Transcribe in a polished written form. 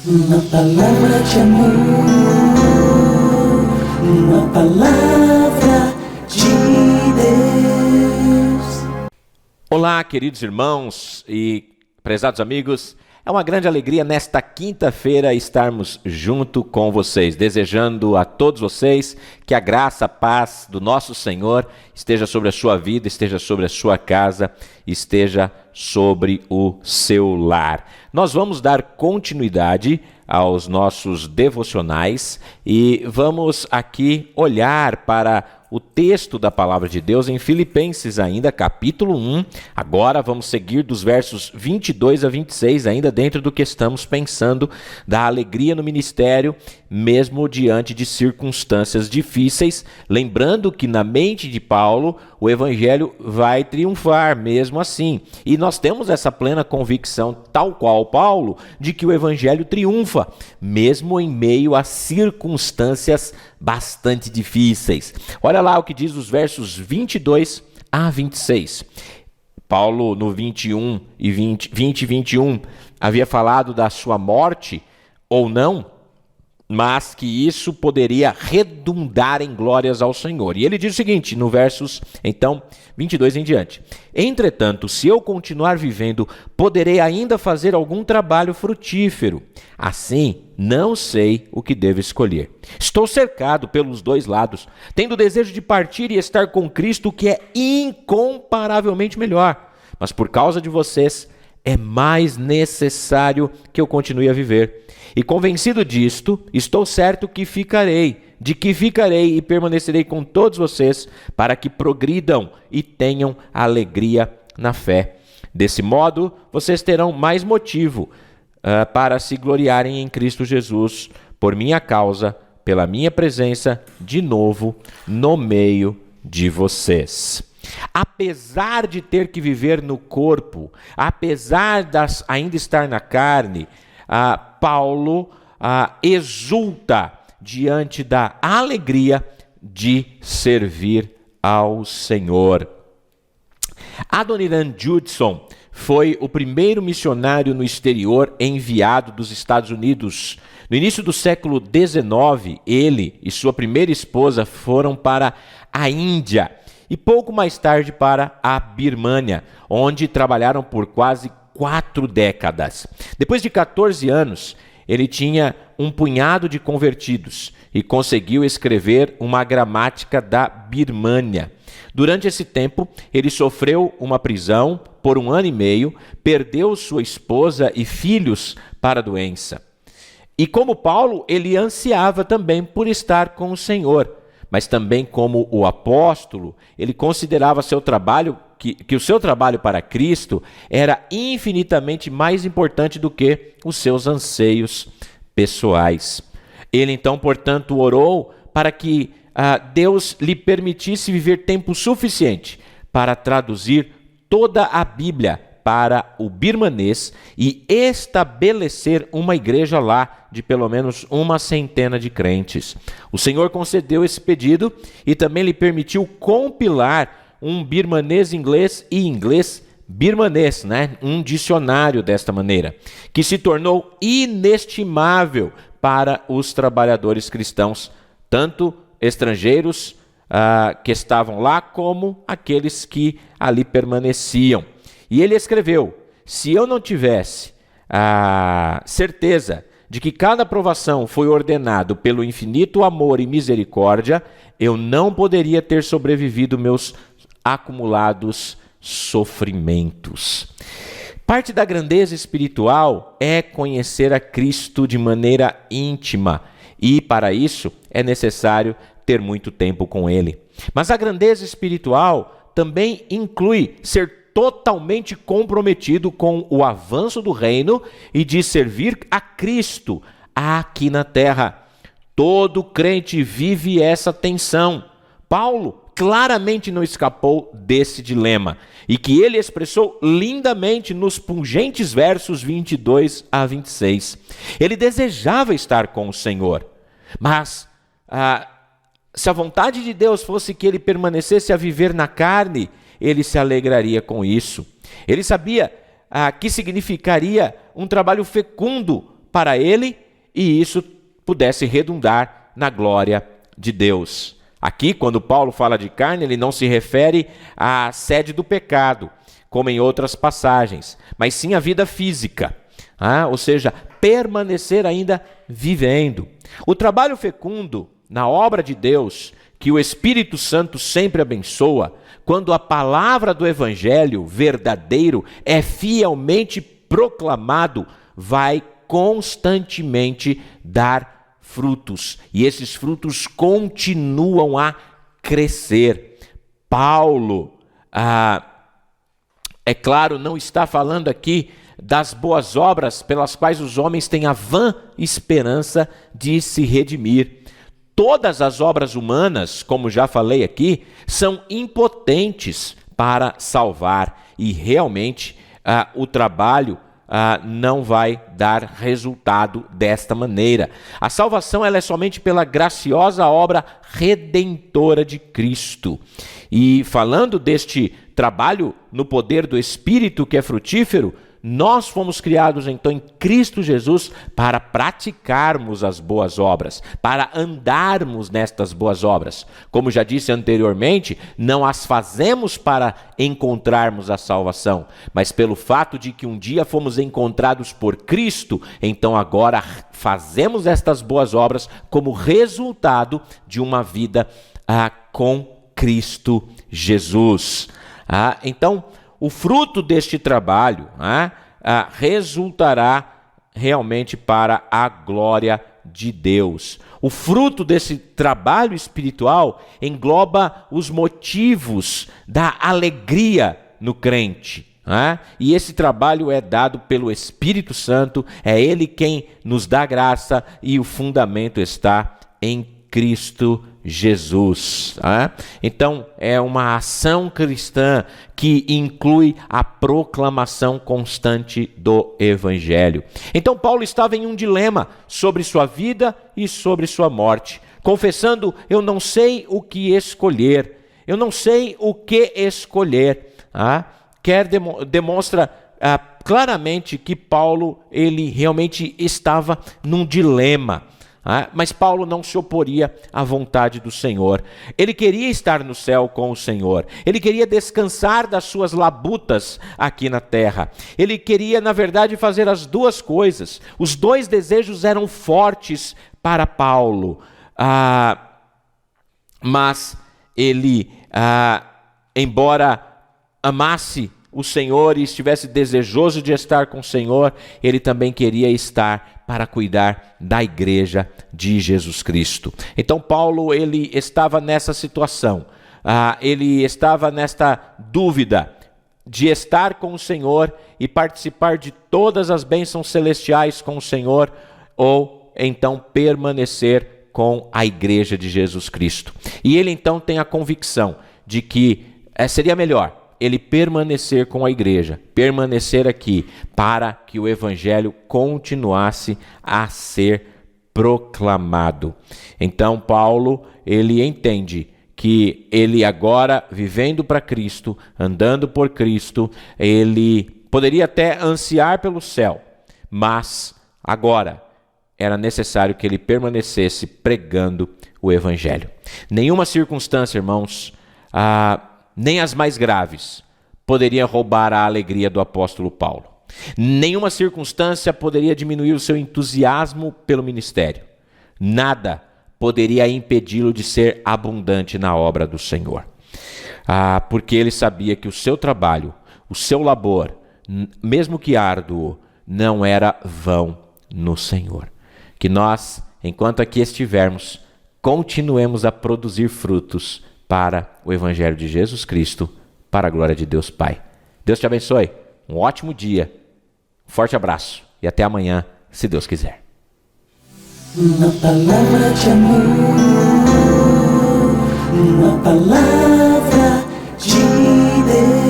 Uma palavra de amor, uma palavra de Deus. Olá, queridos irmãos e prezados amigos. É uma grande alegria nesta quinta-feira estarmos junto com vocês, desejando a todos vocês que a graça, a paz do nosso Senhor esteja sobre a sua vida, esteja sobre a sua casa, esteja sobre o seu lar. Nós vamos dar continuidade aos nossos devocionais e vamos aqui olhar para o texto da palavra de Deus em Filipenses ainda, capítulo 1. Agora vamos seguir dos versos 22 a 26, ainda dentro do que estamos pensando, da alegria no ministério, mesmo diante de circunstâncias difíceis. Lembrando que na mente de Paulo, o evangelho vai triunfar mesmo assim. E nós temos essa plena convicção, tal qual Paulo, de que o evangelho triunfa, mesmo em meio a circunstâncias bastante difíceis. Olha lá o que diz os versos 22 a 26. Paulo, no 20 e 21, havia falado da sua morte ou não, mas que isso poderia redundar em glórias ao Senhor. E ele diz o seguinte, no versos, então, 22 em diante. Entretanto, se eu continuar vivendo, poderei ainda fazer algum trabalho frutífero. Assim, não sei o que devo escolher. Estou cercado pelos dois lados, tendo o desejo de partir e estar com Cristo, que é incomparavelmente melhor. Mas por causa de vocês, é mais necessário que eu continue a viver. E convencido disto, estou certo que ficarei e permanecerei com todos vocês para que progridam e tenham alegria na fé. Desse modo, vocês terão mais motivo para se gloriarem em Cristo Jesus, por minha causa, pela minha presença de novo no meio de vocês. Apesar de ter que viver no corpo, apesar de ainda estar na carne, Paulo exulta diante da alegria de servir ao Senhor. Adoniran Judson foi o primeiro missionário no exterior enviado dos Estados Unidos. No início do século XIX, ele e sua primeira esposa foram para a Índia e pouco mais tarde para a Birmânia, onde trabalharam por quase 4 décadas. Depois de 14 anos, ele tinha um punhado de convertidos e conseguiu escrever uma gramática da Birmânia. Durante esse tempo, ele sofreu uma prisão por 1 ano e meio, perdeu sua esposa e filhos para a doença. E como Paulo, ele ansiava também por estar com o Senhor, mas também como o apóstolo, ele considerava seu trabalho que o seu trabalho para Cristo era infinitamente mais importante do que os seus anseios pessoais. Ele então, portanto, orou para que Deus lhe permitisse viver tempo suficiente para traduzir toda a Bíblia para o birmanês e estabelecer uma igreja lá de pelo menos 100 de crentes. O Senhor concedeu esse pedido e também lhe permitiu compilar um birmanês inglês e inglês birmanês, um dicionário desta maneira, que se tornou inestimável para os trabalhadores cristãos, tanto estrangeiros que estavam lá, como aqueles que ali permaneciam. E ele escreveu: se eu não tivesse a certeza de que cada provação foi ordenado pelo infinito amor e misericórdia, eu não poderia ter sobrevivido meus acumulados sofrimentos. Parte da grandeza espiritual é conhecer a Cristo de maneira íntima, e para isso é necessário ter muito tempo com Ele. Mas a grandeza espiritual também inclui ser totalmente comprometido com o avanço do reino e de servir a Cristo aqui na terra. Todo crente vive essa tensão. Paulo claramente não escapou desse dilema, e que ele expressou lindamente nos pungentes versos 22 a 26. Ele desejava estar com o Senhor, mas se a vontade de Deus fosse que ele permanecesse a viver na carne, ele se alegraria com isso. Ele sabia que significaria um trabalho fecundo para ele e isso pudesse redundar na glória de Deus. Aqui, quando Paulo fala de carne, ele não se refere à sede do pecado, como em outras passagens, mas sim à vida física, ou seja, permanecer ainda vivendo. O trabalho fecundo na obra de Deus, que o Espírito Santo sempre abençoa, quando a palavra do Evangelho verdadeiro é fielmente proclamado, vai constantemente dar frutos, e esses frutos continuam a crescer. Paulo, é claro, não está falando aqui das boas obras pelas quais os homens têm a vã esperança de se redimir. Todas as obras humanas, como já falei aqui, são impotentes para salvar, e realmente o trabalho não vai dar resultado desta maneira. A salvação ela é somente pela graciosa obra redentora de Cristo. E falando deste trabalho no poder do Espírito que é frutífero, nós fomos criados então em Cristo Jesus para praticarmos as boas obras, para andarmos nestas boas obras. Como já disse anteriormente, não as fazemos para encontrarmos a salvação, mas pelo fato de que um dia fomos encontrados por Cristo, então agora fazemos estas boas obras como resultado de uma vida com Cristo Jesus. Então, o fruto deste trabalho resultará realmente para a glória de Deus. O fruto desse trabalho espiritual engloba os motivos da alegria no crente. E esse trabalho é dado pelo Espírito Santo, é Ele quem nos dá graça e o fundamento está em Cristo Jesus. Então, é uma ação cristã que inclui a proclamação constante do Evangelho. Então, Paulo estava em um dilema sobre sua vida e sobre sua morte, confessando: eu não sei o que escolher, eu não sei o que escolher. Demonstra claramente que Paulo ele realmente estava num dilema. Mas Paulo não se oporia à vontade do Senhor. Ele queria estar no céu com o Senhor. Ele queria descansar das suas labutas aqui na terra. Ele queria, na verdade, fazer as duas coisas. Os dois desejos eram fortes para Paulo. Mas ele, embora amasse o Senhor e estivesse desejoso de estar com o Senhor, ele também queria estar para cuidar da igreja de Jesus Cristo. Então Paulo ele estava nessa situação, ele estava nesta dúvida de estar com o Senhor e participar de todas as bênçãos celestiais com o Senhor, ou então permanecer com a igreja de Jesus Cristo. E ele então tem a convicção de que seria melhor ele permanecer com a igreja, permanecer aqui, para que o evangelho continuasse a ser proclamado. Então Paulo, ele entende que ele agora, vivendo para Cristo, andando por Cristo, ele poderia até ansiar pelo céu, mas agora era necessário que ele permanecesse pregando o evangelho. Nenhuma circunstância, irmãos, nem as mais graves, poderia roubar a alegria do apóstolo Paulo. Nenhuma circunstância poderia diminuir o seu entusiasmo pelo ministério. Nada poderia impedi-lo de ser abundante na obra do Senhor. Porque ele sabia que o seu trabalho, o seu labor, mesmo que árduo, não era vão no Senhor. Que nós, enquanto aqui estivermos, continuemos a produzir frutos para o Evangelho de Jesus Cristo, para a glória de Deus Pai. Deus te abençoe, um ótimo dia, um forte abraço e até amanhã, se Deus quiser. Uma palavra de amor, uma palavra de Deus.